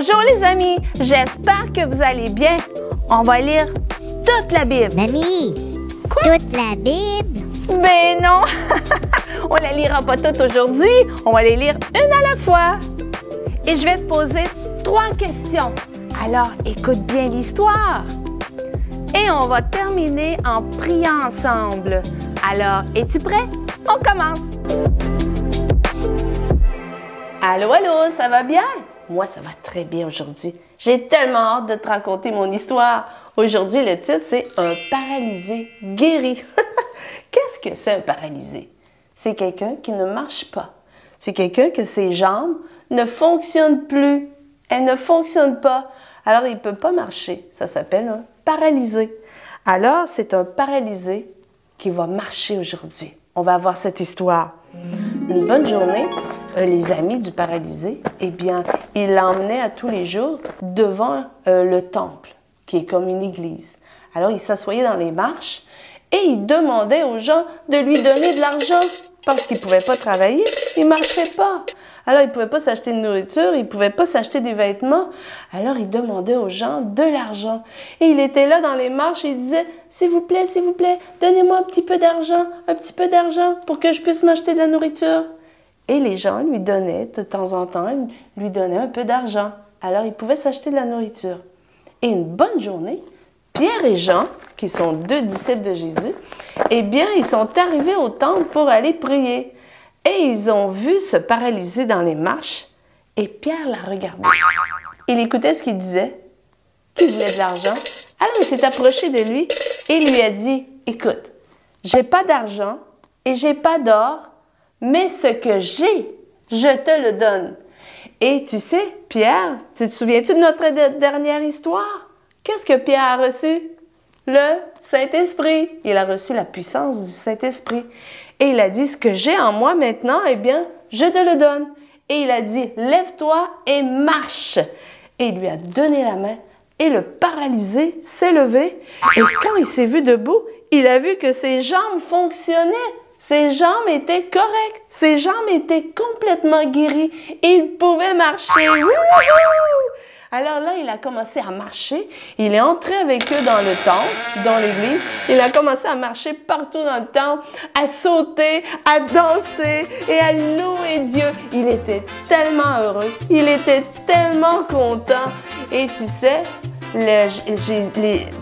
Bonjour les amis, j'espère que vous allez bien. On va lire toute la Bible. Mamie, toute la Bible? Ben non, on la lira pas toute aujourd'hui, on va les lire une à la fois. Et je vais te poser 3 questions. Alors écoute bien l'histoire. Et on va terminer en priant ensemble. Alors, es-tu prêt? On commence. Allô, allô, ça va bien? Moi, ça va très bien aujourd'hui. J'ai tellement hâte de te raconter mon histoire. Aujourd'hui, le titre, c'est « Un paralysé guéri ». Qu'est-ce que c'est un paralysé? C'est quelqu'un qui ne marche pas. C'est quelqu'un que ses jambes ne fonctionnent plus. Elles ne fonctionnent pas. Alors, il ne peut pas marcher. Ça s'appelle un paralysé. Alors, c'est un paralysé qui va marcher aujourd'hui. On va avoir cette histoire. Une bonne journée, les amis du paralysé, eh bien, ils l'emmenaient à tous les jours devant le temple, qui est comme une église. Alors, il s'assoyait dans les marches et il demandait aux gens de lui donner de l'argent parce qu'il ne pouvait pas travailler, il ne marchait pas. Alors, il ne pouvait pas s'acheter de nourriture, il ne pouvait pas s'acheter des vêtements. Alors, il demandait aux gens de l'argent. Et il était là dans les marches et il disait « s'il vous plaît, donnez-moi un petit peu d'argent pour que je puisse m'acheter de la nourriture. » Et les gens lui donnaient, de temps en temps, lui donnaient un peu d'argent. Alors, il pouvait s'acheter de la nourriture. Et une bonne journée, Pierre et Jean, qui sont 2 disciples de Jésus, eh bien, ils sont arrivés au temple pour aller prier. Et ils ont vu se paralyser dans les marches et Pierre la regardait. Il écoutait ce qu'il disait, qu'il voulait de l'argent. Alors il s'est approché de lui et lui a dit, « Écoute, j'ai pas d'argent et j'ai pas d'or, mais ce que j'ai, je te le donne. » Et tu sais, Pierre, tu te souviens-tu de notre dernière histoire? Qu'est-ce que Pierre a reçu? Le Saint-Esprit. Il a reçu la puissance du Saint-Esprit. Et il a dit, ce que j'ai en moi maintenant, eh bien, je te le donne. Et il a dit, lève-toi et marche. Et il lui a donné la main. Et le paralysé s'est levé. Et quand il s'est vu debout, il a vu que ses jambes fonctionnaient. Ses jambes étaient correctes. Ses jambes étaient complètement guéries. Et il pouvait marcher. Wouhou! Alors là, il a commencé à marcher. Il est entré avec eux dans le temple, dans l'église. Il a commencé à marcher partout dans le temple, à sauter, à danser et à louer Dieu. Il était tellement heureux. Il était tellement content. Et tu sais,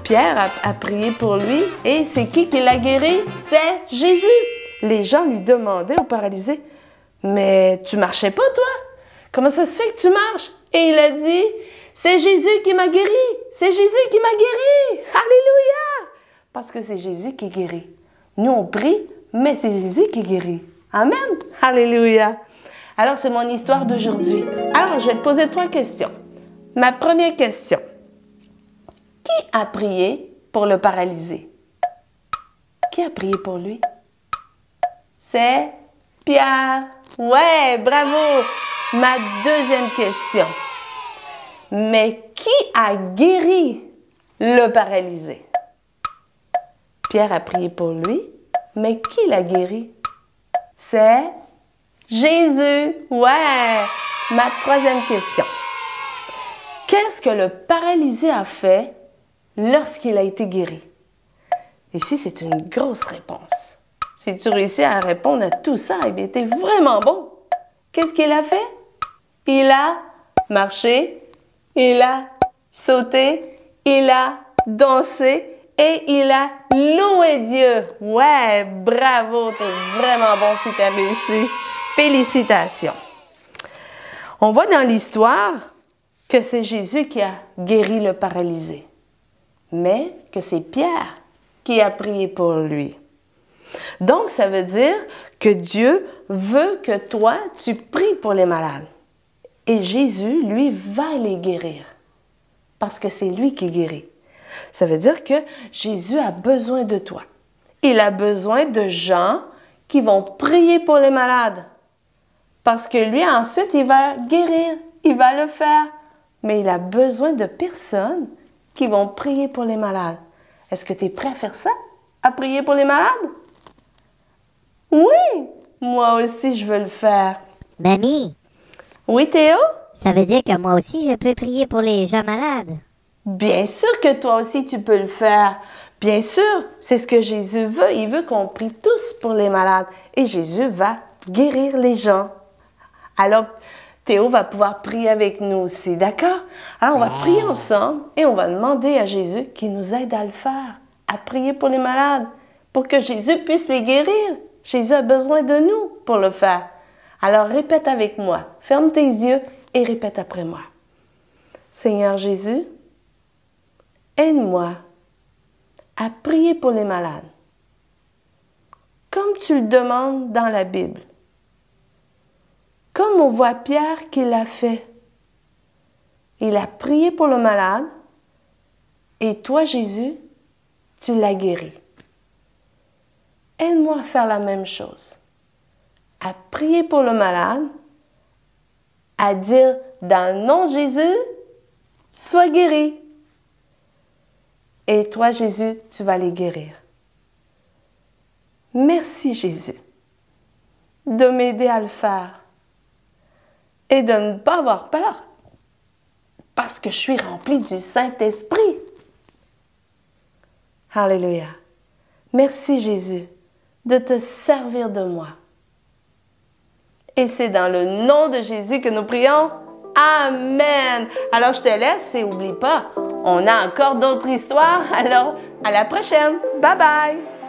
Pierre a prié pour lui. Et c'est qui l'a guéri? C'est Jésus. Les gens lui demandaient au paralysé, « Mais tu marchais pas, toi? Comment ça se fait que tu marches? » Et il a dit, « C'est Jésus qui m'a guéri! C'est Jésus qui m'a guéri! Alléluia! » Parce que c'est Jésus qui guérit. Nous, on prie, mais c'est Jésus qui guérit. Amen! Alléluia! Alors, c'est mon histoire d'aujourd'hui. Alors, je vais te poser 3 questions. Ma première question. Qui a prié pour le paralysé? Qui a prié pour lui? C'est Pierre. Ouais, bravo! Ma deuxième question. Mais qui a guéri le paralysé? Pierre a prié pour lui, mais qui l'a guéri? C'est Jésus. Ouais! Ma troisième question. Qu'est-ce que le paralysé a fait lorsqu'il a été guéri? Ici, c'est une grosse réponse. Si tu réussis à répondre à tout ça, eh bien, t'es vraiment bon. Qu'est-ce qu'il a fait? Il a marché, il a sauté, il a dansé et il a loué Dieu. Ouais, bravo, t'es vraiment bon si t'as réussi. Félicitations. On voit dans l'histoire que c'est Jésus qui a guéri le paralysé, mais que c'est Pierre qui a prié pour lui. Donc, ça veut dire que Dieu veut que toi, tu pries pour les malades. Et Jésus, lui, va les guérir. Parce que c'est lui qui guérit. Ça veut dire que Jésus a besoin de toi. Il a besoin de gens qui vont prier pour les malades. Parce que lui, ensuite, il va guérir. Il va le faire. Mais il a besoin de personnes qui vont prier pour les malades. Est-ce que tu es prêt à faire ça? À prier pour les malades? Oui! Moi aussi, je veux le faire. Mamie, Oui, Théo? Ça veut dire que moi aussi, je peux prier pour les gens malades. Bien sûr que toi aussi, tu peux le faire. Bien sûr, c'est ce que Jésus veut. Il veut qu'on prie tous pour les malades. Et Jésus va guérir les gens. Alors, Théo va pouvoir prier avec nous aussi, d'accord? Alors, on va prier ensemble et on va demander à Jésus qu'il nous aide à le faire, à prier pour les malades, pour que Jésus puisse les guérir. Jésus a besoin de nous pour le faire. Alors, répète avec moi. Ferme tes yeux et répète après moi. Seigneur Jésus, aide-moi à prier pour les malades, comme tu le demandes dans la Bible. Comme on voit Pierre qui l'a fait. Il a prié pour le malade et toi, Jésus, tu l'as guéri. Aide-moi à faire la même chose, à prier pour le malade, à dire dans le nom de Jésus, sois guéri. Et toi, Jésus, tu vas les guérir. Merci, Jésus, de m'aider à le faire et de ne pas avoir peur parce que je suis remplie du Saint-Esprit. Alléluia. Merci, Jésus, de te servir de moi. Et c'est dans le nom de Jésus que nous prions. Amen. Alors, je te laisse et n'oublie pas, on a encore d'autres histoires. Alors, à la prochaine. Bye bye.